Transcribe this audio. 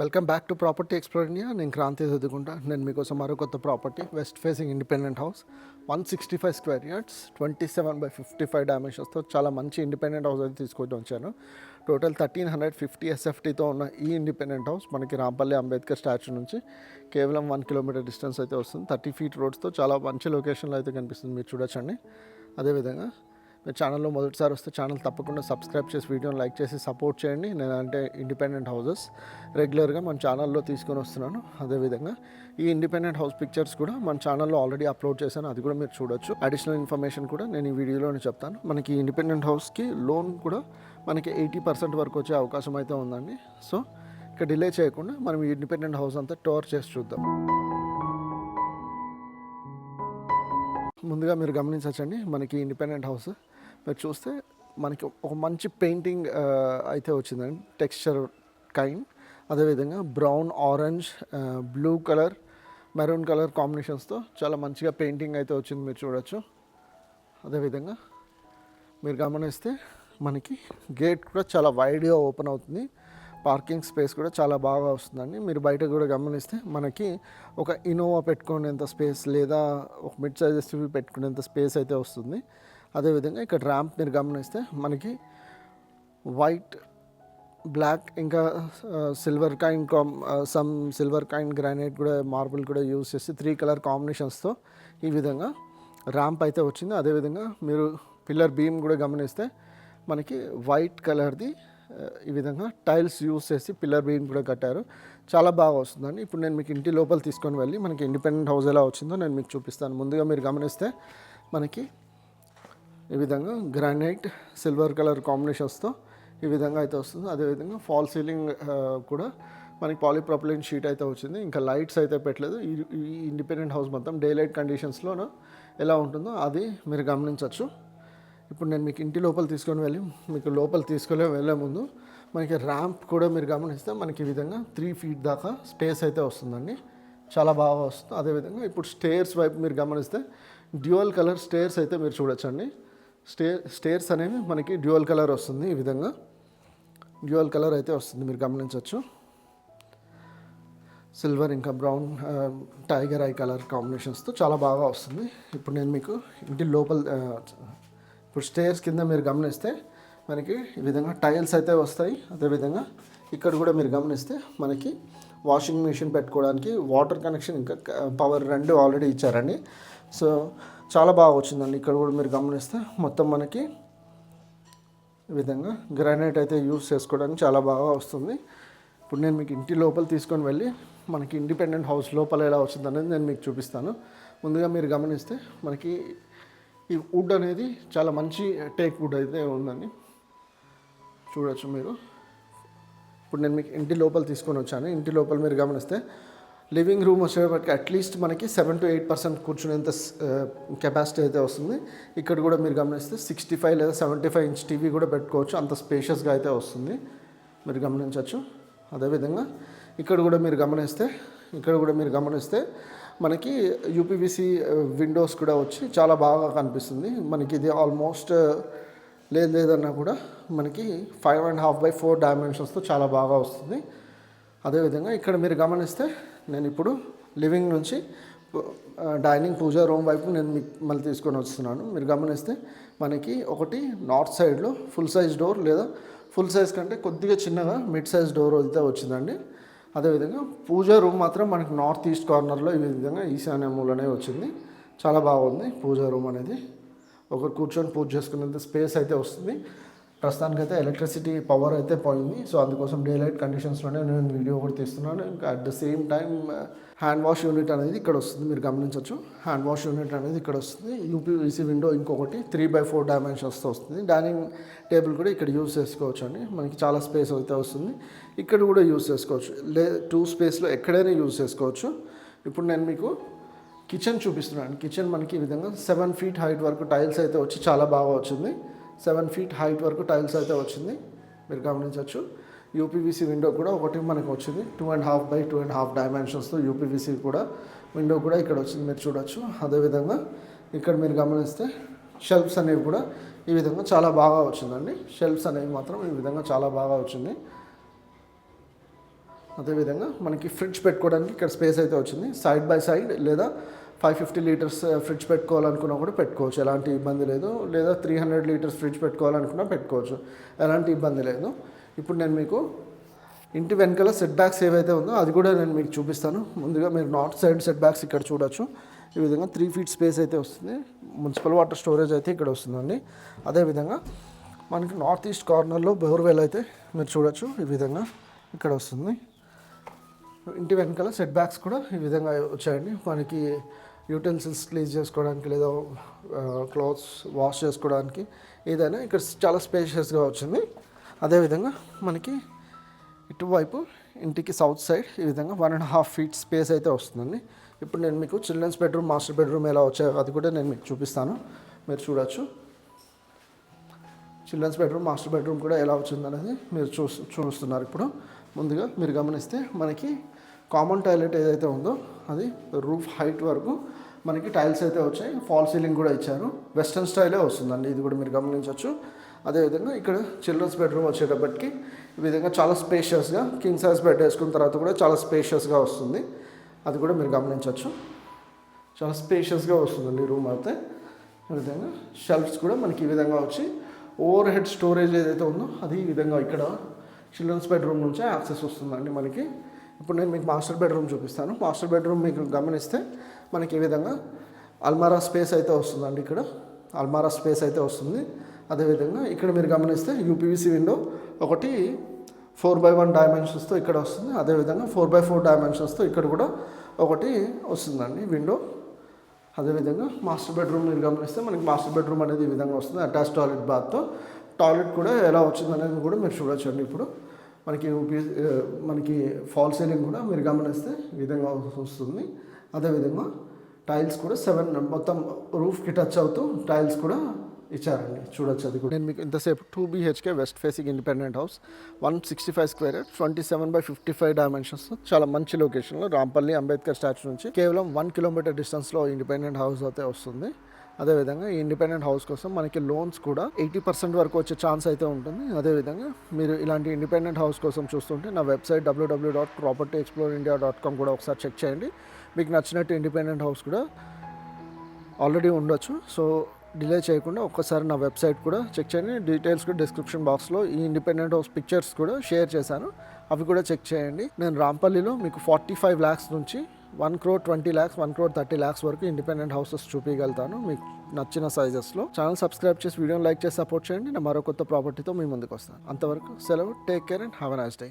Welcome back to property explore India. నేను క్రాంతి చదువుకుంటా. నేను మీకోసం మరో కొత్త property, west facing independent house, 165 square yards, 27/55 డైమెన్షన్స్తో చాలా మంచి ఇండిపెండెంట్ హౌస్ అయితే తీసుకొని వచ్చాను. టోటల్ 1350 ఎస్ఎఫ్టీతో ఉన్న ఈ ఇండిపెండెంట్ హౌస్ మనకి రాంపల్లి అంబేద్కర్ స్టాచ్యూ నుంచి కేవలం 1 కిలోమీటర్ డిస్టెన్స్ అయితే వస్తుంది. 30 ఫీట్ రోడ్స్తో చాలా మంచి లొకేషన్లో అయితే కనిపిస్తుంది, మీరు చూడొచ్చండి. అదేవిధంగా మీరు ఛానల్లో మొదటిసారి వస్తే ఛానల్ తప్పకుండా సబ్స్క్రైబ్ చేసి వీడియోని లైక్ చేసి సపోర్ట్ చేయండి. నేను అంటే ఇండిపెండెంట్ హౌసెస్ రెగ్యులర్గా మన ఛానల్లో తీసుకొని వస్తున్నాను. అదేవిధంగా ఈ ఇండిపెండెంట్ హౌస్ పిక్చర్స్ కూడా మన ఛానల్లో ఆల్రెడీ అప్లోడ్ చేశాను, అది కూడా మీరు చూడొచ్చు. అడిషనల్ ఇన్ఫర్మేషన్ కూడా నేను ఈ వీడియోలోనే చెప్తాను. మనకి ఇండిపెండెంట్ హౌస్కి లోన్ కూడా మనకి 80% వరకు వచ్చే అవకాశం అయితే ఉందండి. సో ఇక డిలే చేయకుండా మనం ఈ ఇండిపెండెంట్ హౌస్ అంతా టూర్ చేసి చూద్దాం. ముందుగా మీరు గమనించవచ్చండి, మనకి ఇండిపెండెంట్ హౌస్ మీరు చూస్తే మనకి ఒక మంచి పెయింటింగ్ అయితే వచ్చిందండి, టెక్స్చర్ కైండ్. అదేవిధంగా brown, orange, blue colour, maroon colour కాంబినేషన్స్తో చాలా మంచిగా పెయింటింగ్ అయితే వచ్చింది, మీరు చూడొచ్చు. అదేవిధంగా మీరు గమనిస్తే మనకి గేట్ కూడా చాలా వైడ్గా ఓపెన్ అవుతుంది. పార్కింగ్ స్పేస్ కూడా చాలా బాగా వస్తుందండి. మీరు బయట కూడా గమనిస్తే మనకి ఒక ఇన్నోవా పెట్టుకునేంత స్పేస్, లేదా ఒక మిడ్ సైజ్ ఎస్యూవీ పెట్టుకునేంత స్పేస్ అయితే వస్తుంది. అదేవిధంగా ఇక్కడ ర్యాంప్ మీరు గమనిస్తే మనకి వైట్, బ్లాక్, ఇంకా silver kind some silver kind granite కూడా, మార్బుల్ కూడా యూజ్ చేసి 3 కలర్ కాంబినేషన్స్తో ఈ విధంగా ర్యాంప్ అయితే వచ్చింది. అదేవిధంగా మీరు పిల్లర్ బీమ్ కూడా గమనిస్తే మనకి వైట్ కలర్ది ఈ విధంగా టైల్స్ యూజ్ చేసి పిల్లర్ బీమ్ కూడా కట్టారు, చాలా బాగా వస్తుందండి. ఇప్పుడు నేను మీకు ఇంటి లోపల తీసుకొని వెళ్ళి మనకి ఇండిపెండెంట్ హౌస్ ఎలా వచ్చిందో నేను మీకు చూపిస్తాను. ముందుగా మీరు గమనిస్తే మనకి ఈ విధంగా గ్రానైట్, సిల్వర్ కలర్ కాంబినేషన్స్తో ఈ విధంగా అయితే వస్తుంది. అదేవిధంగా ఫాల్ సీలింగ్ కూడా మనకి పాలీప్రొపిలీన్ షీట్ అయితే వచ్చింది. ఇంకా లైట్స్ అయితే పెట్టలేదు. ఈ ఇండిపెండెంట్ హౌస్ మొత్తం డే లైట్ కండిషన్స్లో ఎలా ఉంటుందో అది మీరు గమనించవచ్చు. ఇప్పుడు నేను మీకు ఇంటి లోపల తీసుకొని వెళ్ళి మీకు లోపల తీసుకొని వెళ్ళే ముందు మనకి ర్యాంప్ కూడా మీరు గమనిస్తే మనకి ఈ విధంగా 3 ఫీట్ దాకా స్పేస్ అయితే వస్తుందండి, చాలా బాగా వస్తుంది. అదేవిధంగా ఇప్పుడు స్టేర్స్ వైపు మీరు గమనిస్తే డ్యూయల్ కలర్ స్టేర్స్ అయితే మీరు చూడొచ్చండి. స్టేర్స్ అనేవి మనకి డ్యూయల్ కలర్ వస్తుంది, ఈ విధంగా డ్యూయల్ కలర్ అయితే వస్తుంది, మీరు గమనించవచ్చు. సిల్వర్ ఇంకా బ్రౌన్, టైగర్ ఐ కలర్ కాంబినేషన్స్తో చాలా బాగా వస్తుంది. ఇప్పుడు నేను మీకు ఇంటి లోపల ఇప్పుడు స్టేర్స్ కింద మీరు గమనిస్తే మనకి ఈ విధంగా టైల్స్ అయితే వస్తాయి. అదేవిధంగా ఇక్కడ కూడా మీరు గమనిస్తే మనకి వాషింగ్ మిషన్ పెట్టుకోవడానికి వాటర్ కనెక్షన్, ఇంకా పవర్ 2 ఆల్రెడీ ఇచ్చారండి. సో చాలా బాగా వచ్చిందండి. ఇక్కడ కూడా మీరు గమనిస్తే మొత్తం మనకి ఈ విధంగా గ్రానైట్ అయితే యూజ్ చేసుకోవడానికి చాలా బాగా వస్తుంది. ఇప్పుడు నేను మీకు ఇంటి లోపల తీసుకొని వెళ్ళి మనకి ఇండిపెండెంట్ హౌస్ లోపల ఎలా వచ్చింది అనేది నేను మీకు చూపిస్తాను. ముందుగా మీరు గమనిస్తే మనకి ఈ వుడ్ అనేది చాలా మంచి టేక్ వుడ్ అయితే ఉందండి, చూడొచ్చు మీరు. ఇప్పుడు నేను మీకు ఇంటి లోపల తీసుకొని వచ్చాను. ఇంటి లోపల మీరు గమనిస్తే లివింగ్ రూమ్ వచ్చేటప్పటికి అట్లీస్ట్ మనకి 7 to 8% కూర్చునేంత కెపాసిటీ అయితే వస్తుంది. ఇక్కడ కూడా మీరు గమనిస్తే 65 లేదా 75 ఇంచ్ టీవీ కూడా పెట్టుకోవచ్చు, అంత స్పేషియస్గా అయితే వస్తుంది, మీరు గమనించవచ్చు. అదేవిధంగా ఇక్కడ కూడా మీరు గమనిస్తే మనకి యూపీవీసీ విండోస్ కూడా వచ్చి చాలా బాగా కనిపిస్తుంది. మనకి ఇది ఆల్మోస్ట్ లేదన్నా కూడా మనకి 5.5/4 డైమెన్షన్స్తో చాలా బాగా వస్తుంది. అదేవిధంగా ఇక్కడ మీరు గమనిస్తే నేను ఇప్పుడు లివింగ్ నుంచి డైనింగ్, పూజా రూమ్ వైపు నేను మీకు మళ్ళీ తీసుకొని వస్తున్నాను. మీరు గమనిస్తే మనకి ఒకటి నార్త్ సైడ్లో ఫుల్ సైజ్ డోర్, లేదా ఫుల్ సైజ్ కంటే కొద్దిగా చిన్నగా మిడ్ సైజ్ డోర్ అయితే వచ్చిందండి. అదేవిధంగా పూజా రూమ్ మాత్రం మనకి నార్త్ ఈస్ట్ కార్నర్లో ఈ విధంగా ఈశాన్య మూలనే వచ్చింది, చాలా బాగుంది పూజా రూమ్ అనేది. ఒకరు కూర్చొని పూజ చేసుకునేంత స్పేస్ అయితే వస్తుంది. ప్రస్తుతానికైతే ఎలక్ట్రిసిటీ పవర్ అయితే పోయింది, సో అందుకోసం డే లైట్ కండిషన్స్లోనే నేను వీడియో కూడా తీస్తున్నాను. ఇంకా at the same time hand wash unit అనేది ఇక్కడ వస్తుంది, మీరు గమనించవచ్చు. హ్యాండ్ వాష్ యూనిట్ అనేది ఇక్కడ వస్తుంది. యూపీవీసీ విండో ఇంకొకటి 3/4 డైమెన్షన్స్తో వస్తుంది. డైనింగ్ టేబుల్ కూడా ఇక్కడ యూజ్ చేసుకోవచ్చు అండి, మనకి చాలా స్పేస్ అయితే వస్తుంది. ఇక్కడ కూడా యూజ్ చేసుకోవచ్చు, 2 స్పేస్లో ఎక్కడైనా యూజ్ చేసుకోవచ్చు. ఇప్పుడు నేను మీకు కిచెన్ చూపిస్తున్నాను. కిచెన్ మనకి ఈ విధంగా 7 ఫీట్ హైట్ వరకు టైల్స్ అయితే వచ్చి చాలా బాగా వచ్చింది. 7 ఫీట్ హైట్ వరకు టైల్స్ అయితే వచ్చింది, మీరు గమనించవచ్చు. యూపీవీసీ విండో కూడా ఒకటి మనకు వచ్చింది, 2.5/2.5 డైమెన్షన్స్తో యూపీవీసీ కూడా విండో కూడా ఇక్కడ వచ్చింది, మీరు చూడొచ్చు. అదేవిధంగా ఇక్కడ మీరు గమనిస్తే షెల్ఫ్స్ అనేవి కూడా ఈ విధంగా చాలా బాగా వచ్చిందండి. షెల్ఫ్స్ అనేవి మాత్రం ఈ విధంగా చాలా బాగా వచ్చింది. అదేవిధంగా మనకి ఫ్రిడ్జ్ పెట్టుకోవడానికి ఇక్కడ స్పేస్ అయితే వచ్చింది. సైడ్ బై సైడ్ లేదా 550 లీటర్స్ ఫ్రిడ్జ్ పెట్టుకోవాలనుకున్నా కూడా పెట్టుకోవచ్చు, ఎలాంటి ఇబ్బంది లేదు. లేదా 300 లీటర్స్ ఫ్రిడ్జ్ పెట్టుకోవాలనుకున్నా పెట్టుకోవచ్చు, ఎలాంటి ఇబ్బంది లేదు. ఇప్పుడు నేను మీకు ఇంటి వెనకాల సెట్ బ్యాక్స్ ఏవైతే ఉందో అది కూడా నేను మీకు చూపిస్తాను. ముందుగా మీరు నార్త్ సైడ్ సెట్ బ్యాక్స్ ఇక్కడ చూడొచ్చు. ఈ విధంగా 3 ఫీట్ స్పేస్ అయితే వస్తుంది. మున్సిపల్ వాటర్ స్టోరేజ్ అయితే ఇక్కడ వస్తుందండి. అదేవిధంగా మనకి నార్త్ ఈస్ట్ కార్నర్లో బోర్వెల్ అయితే మీరు చూడొచ్చు, ఈ విధంగా ఇక్కడ వస్తుంది. ఇంటి వెనకాల సెట్ బ్యాక్స్ కూడా ఈ విధంగా వచ్చాయండి. మనకి యూటెన్సిల్స్ క్లీన్ చేసుకోవడానికి లేదా క్లాత్స్ వాష్ చేసుకోవడానికి ఏదైనా ఇక్కడ చాలా స్పేషియస్గా వచ్చింది. అదేవిధంగా మనకి ఇటువైపు ఇంటికి సౌత్ సైడ్ ఈ విధంగా 1.5 ఫీట్ స్పేస్ అయితే వస్తుందండి. ఇప్పుడు నేను మీకు చిల్డ్రన్స్ బెడ్రూమ్, మాస్టర్ బెడ్రూమ్ ఎలా వచ్చాయో అది కూడా నేను మీకు చూపిస్తాను, మీరు చూడొచ్చు. చిల్డ్రన్స్ బెడ్రూమ్, మాస్టర్ బెడ్రూమ్ కూడా ఎలా వచ్చిందనేది మీరు చూస్తున్నారు. ఇప్పుడు ముందుగా మీరు గమనిస్తే మనకి కామన్ టాయిలెట్ ఏదైతే ఉందో అది రూఫ్ హైట్ వరకు మనకి టైల్స్ అయితే వచ్చాయి. ఫాల్ సీలింగ్ కూడా ఇచ్చారు. వెస్ట్రన్ స్టైలే వస్తుందండి, ఇది కూడా మీరు గమనించవచ్చు. అదేవిధంగా ఇక్కడ చిల్డ్రన్స్ బెడ్రూమ్ వచ్చేటప్పటికి ఈ విధంగా చాలా స్పేషియస్గా కింగ్ సైజ్ బెడ్ వేసుకున్న తర్వాత కూడా చాలా స్పేషియస్గా వస్తుంది, అది కూడా మీరు గమనించవచ్చు. చాలా స్పేషియస్గా వస్తుందండి రూమ్ అయితే. ఈ విధంగా షెల్ఫ్స్ కూడా మనకి ఈ విధంగా వచ్చి ఓవర్ హెడ్ స్టోరేజ్ ఏదైతే ఉందో అది ఈ విధంగా ఇక్కడ చిల్డ్రన్స్ బెడ్రూమ్ నుంచే యాక్సెస్ వస్తుందండి మనకి. ఇప్పుడు నేను మీకు మాస్టర్ బెడ్రూమ్ చూపిస్తాను. మాస్టర్ బెడ్రూమ్ మీకు గమనిస్తే మనకి ఈ విధంగా అల్మారా స్పేస్ అయితే వస్తుందండి. ఇక్కడ అల్మారా స్పేస్ అయితే వస్తుంది. అదేవిధంగా ఇక్కడ మీరు గమనిస్తే యూపీవీసీ విండో ఒకటి 4x1 డైమెన్షన్స్తో ఇక్కడ వస్తుంది. అదేవిధంగా 4x4 డైమెన్షన్స్తో ఇక్కడ కూడా ఒకటి వస్తుందండి విండో. అదేవిధంగా మాస్టర్ బెడ్రూమ్ మీరు గమనిస్తే మనకి మాస్టర్ బెడ్రూమ్ అనేది ఈ విధంగా వస్తుంది. Attach toilet బాత్తో. టాయిలెట్ కూడా ఎలా వచ్చింది అనేది కూడా మీరు చూడొచ్చండి. ఇప్పుడు మనకి ఫాల్ సీలింగ్ కూడా మీరు గమనిస్తే ఈ విధంగా వస్తుంది. అదేవిధంగా టైల్స్ కూడా 7 మొత్తం రూఫ్కి టచ్ అవుతూ టైల్స్ కూడా ఇచ్చారండి, చూడొచ్చు. అది కూడా నేను మీకు ఇంతసేపు 2 BHK west facing independent house 165 square yard 27x55 dimensions, చాలా మంచి లొకేషన్లో రాంపల్లి అంబేద్కర్ స్టాచ్యూ నుంచి కేవలం 1 కిలోమీటర్ డిస్టెన్స్లో ఇండిపెండెంట్ హౌస్ అయితే వస్తుంది. అదేవిధంగా ఈ ఇండిపెండెంట్ హౌస్ కోసం మనకి లోన్స్ కూడా 80% వరకు వచ్చే ఛాన్స్ అయితే ఉంటుంది. అదేవిధంగా మీరు ఇలాంటి ఇండిపెండెంట్ హౌస్ కోసం చూస్తుంటే నా వెబ్సైట్ www.propertyexploreindia.com కూడా ఒకసారి చెక్ చేయండి. మీకు నచ్చినట్టు ఇండిపెండెంట్ హౌస్ కూడా ఆల్రెడీ ఉండొచ్చు. సో డిలే చేయకుండా ఒక్కసారి నా వెబ్సైట్ కూడా చెక్ చేయండి. డీటెయిల్స్ కూడా డిస్క్రిప్షన్ బాక్స్లో ఈ ఇండిపెండెంట్ హౌస్ పిక్చర్స్ కూడా షేర్ చేశాను, అవి కూడా చెక్ చేయండి. నేను రాంపల్లిలో మీకు 45 lakhs నుంచి 1,20 lakhs, 1,30 lakhs వరకు ఇండిపెండెంట్ హౌసెస్ చూపించగలుగుతాను మీకు నచ్చిన సైజెస్లో. ఛానల్ సబ్స్క్రైబ్ చేసి వీడియోని లైక్ చేసి సపోర్ట్ చేయండి. నేను మరో కొత్త ప్రాపర్టీతో మీ ముందుకు వస్తాను. అంతవరకు సెలవు. Take care and have a nice day.